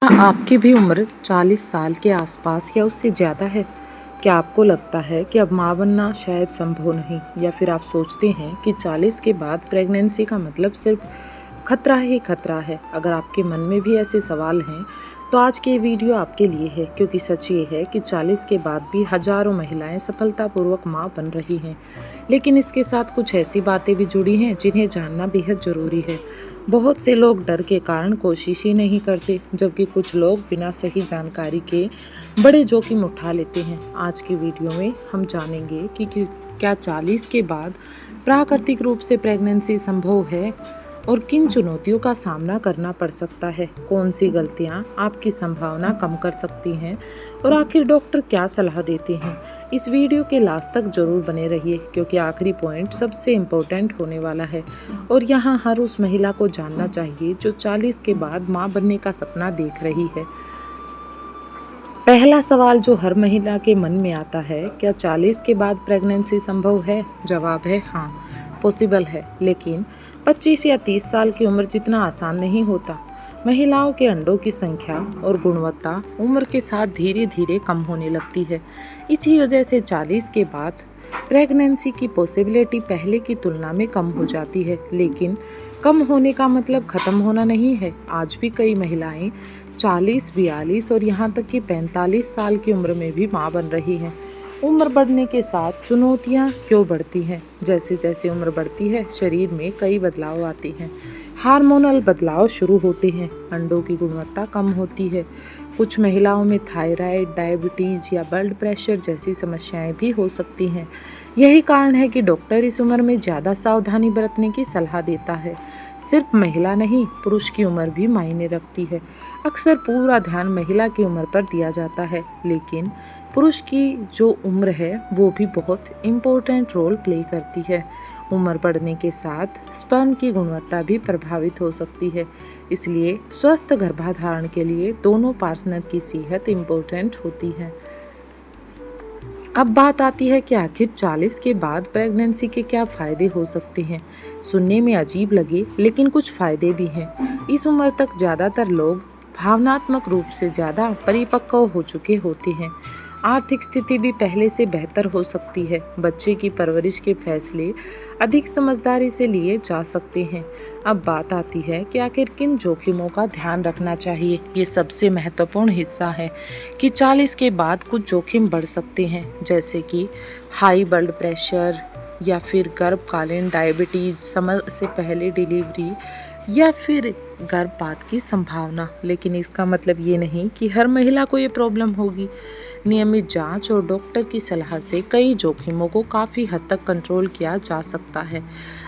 आपकी भी उम्र 40 साल के आसपास या उससे ज़्यादा है। क्या आपको लगता है कि अब माँ बनना शायद संभव नहीं, या फिर आप सोचते हैं कि 40 के बाद प्रेगनेंसी का मतलब सिर्फ खतरा ही खतरा है? अगर आपके मन में भी ऐसे सवाल हैं तो आज की ये वीडियो आपके लिए है, क्योंकि सच ये है कि 40 के बाद भी हजारों महिलाएं सफलतापूर्वक माँ बन रही हैं। लेकिन इसके साथ कुछ ऐसी बातें भी जुड़ी हैं जिन्हें जानना बेहद ज़रूरी है। बहुत से लोग डर के कारण कोशिश ही नहीं करते, जबकि कुछ लोग बिना सही जानकारी के बड़े जोखिम उठा लेते हैं। आज की वीडियो में हम जानेंगे कि क्या 40 के बाद प्राकृतिक रूप से प्रेगनेंसी संभव है और किन चुनौतियों का सामना करना पड़ सकता है, कौन सी गलतियां आपकी संभावना कम कर सकती हैं और आखिर डॉक्टर क्या सलाह देते हैं। इस वीडियो के लास्ट तक जरूर बने रहिए, क्योंकि आखिरी पॉइंट सबसे इम्पोर्टेंट होने वाला है और यहाँ हर उस महिला को जानना चाहिए जो 40 के बाद माँ बनने का सपना देख रही है। पहला सवाल जो हर महिला के मन में आता है, क्या 40 के बाद प्रेगनेंसी संभव है? जवाब है हाँ, पॉसिबल है, लेकिन 25 या 30 साल की उम्र जितना आसान नहीं होता। महिलाओं के अंडों की संख्या और गुणवत्ता उम्र के साथ धीरे धीरे कम होने लगती है। इसी वजह से 40 के बाद प्रेगनेंसी की पॉसिबिलिटी पहले की तुलना में कम हो जाती है। लेकिन कम होने का मतलब ख़त्म होना नहीं है। आज भी कई महिलाएं 40, 42 और यहाँ तक कि 45 साल की उम्र में भी माँ बन रही हैं। उम्र बढ़ने के साथ चुनौतियाँ क्यों बढ़ती हैं? जैसे जैसे उम्र बढ़ती है शरीर में कई बदलाव आते हैं। हार्मोनल बदलाव शुरू होते हैं, अंडों की गुणवत्ता कम होती है, कुछ महिलाओं में थायराइड, डायबिटीज़ या ब्लड प्रेशर जैसी समस्याएं भी हो सकती हैं। यही कारण है कि डॉक्टर इस उम्र में ज़्यादा सावधानी बरतने की सलाह देता है। सिर्फ महिला नहीं, पुरुष की उम्र भी मायने रखती है। अक्सर पूरा ध्यान महिला की उम्र पर दिया जाता है, लेकिन पुरुष की जो उम्र है वो भी बहुत इम्पोर्टेंट रोल प्ले करती है। उम्र बढ़ने के साथ स्पर्म की गुणवत्ता भी प्रभावित हो सकती है, इसलिए स्वस्थ गर्भाधारण के लिए दोनों पार्टनर की सेहत इम्पोर्टेंट होती है। अब बात आती है कि आखिर 40 के बाद प्रेगनेंसी के क्या फ़ायदे हो सकते हैं। सुनने में अजीब लगे, लेकिन कुछ फ़ायदे भी हैं। इस उम्र तक ज़्यादातर लोग भावनात्मक रूप से ज़्यादा परिपक्व हो चुके होते हैं। आर्थिक स्थिति भी पहले से बेहतर हो सकती है। बच्चे की परवरिश के फैसले अधिक समझदारी से लिए जा सकते हैं। अब बात आती है कि आखिर किन जोखिमों का ध्यान रखना चाहिए। ये सबसे महत्वपूर्ण हिस्सा है कि 40 के बाद कुछ जोखिम बढ़ सकते हैं, जैसे कि हाई ब्लड प्रेशर या फिर गर्भकालीन डायबिटीज़, समय से पहले डिलीवरी या फिर गर्भपात की संभावना। लेकिन इसका मतलब ये नहीं कि हर महिला को ये प्रॉब्लम होगी। नियमित जांच और डॉक्टर की सलाह से कई जोखिमों को काफ़ी हद तक कंट्रोल किया जा सकता है।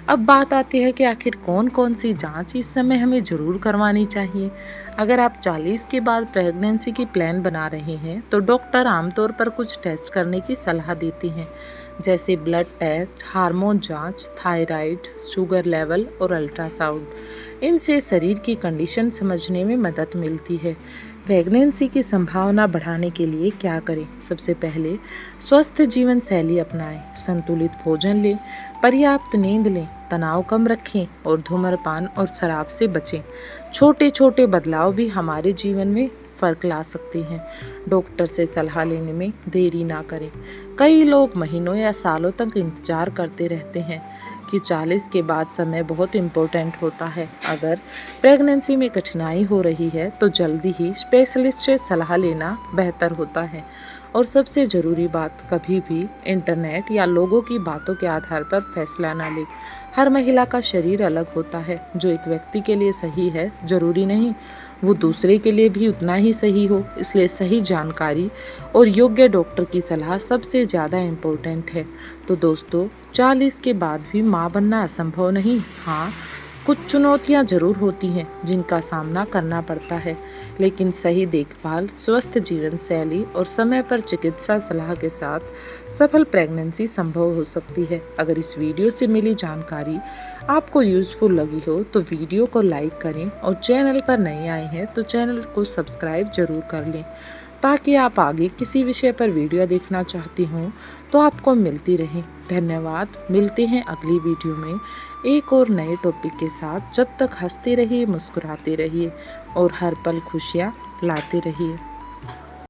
अब बात आती है कि आखिर कौन कौन सी जांच इस समय हमें ज़रूर करवानी चाहिए। अगर आप 40 के बाद प्रेगनेंसी की प्लान बना रहे हैं तो डॉक्टर आमतौर पर कुछ टेस्ट करने की सलाह देते हैं, जैसे ब्लड टेस्ट, हार्मोन जांच, थायराइड, शुगर लेवल और अल्ट्रासाउंड। इनसे शरीर की कंडीशन समझने में मदद मिलती है। प्रेगनेंसी की संभावना बढ़ाने के लिए क्या करें? सबसे पहले स्वस्थ जीवन शैली अपनाएं, संतुलित भोजन लें, पर्याप्त नींद लें, तनाव कम रखें और धूम्रपान और शराब से बचें। छोटे छोटे बदलाव भी हमारे जीवन में फ़र्क ला सकते हैं। डॉक्टर से सलाह लेने में देरी ना करें। कई लोग महीनों या सालों तक इंतजार करते रहते हैं कि 40 के बाद समय बहुत इम्पोर्टेंट होता है। अगर प्रेगनेंसी में कठिनाई हो रही है तो जल्दी ही स्पेशलिस्ट से सलाह लेना बेहतर होता है। और सबसे ज़रूरी बात, कभी भी इंटरनेट या लोगों की बातों के आधार पर फैसला ना लें। हर महिला का शरीर अलग होता है। जो एक व्यक्ति के लिए सही है, ज़रूरी नहीं वो दूसरे के लिए भी उतना ही सही हो। इसलिए सही जानकारी और योग्य डॉक्टर की सलाह सबसे ज़्यादा इम्पोर्टेंट है। तो दोस्तों, 40 के बाद भी माँ बनना असंभव नहीं। हाँ, कुछ चुनौतियाँ ज़रूर होती हैं जिनका सामना करना पड़ता है, लेकिन सही देखभाल, स्वस्थ जीवन शैली और समय पर चिकित्सा सलाह के साथ सफल प्रेगनेंसी संभव हो सकती है। अगर इस वीडियो से मिली जानकारी आपको यूज़फुल लगी हो तो वीडियो को लाइक करें और चैनल पर नए आए हैं तो चैनल को सब्सक्राइब जरूर कर लें, ताकि आप आगे किसी विषय पर वीडियो देखना चाहती हों तो आपको मिलती रहे। धन्यवाद। मिलते हैं अगली वीडियो में एक और नए टॉपिक के साथ। जब तक हंसते रहिए, मुस्कुराते रहिए और हर पल खुशियाँ लाते रहिए।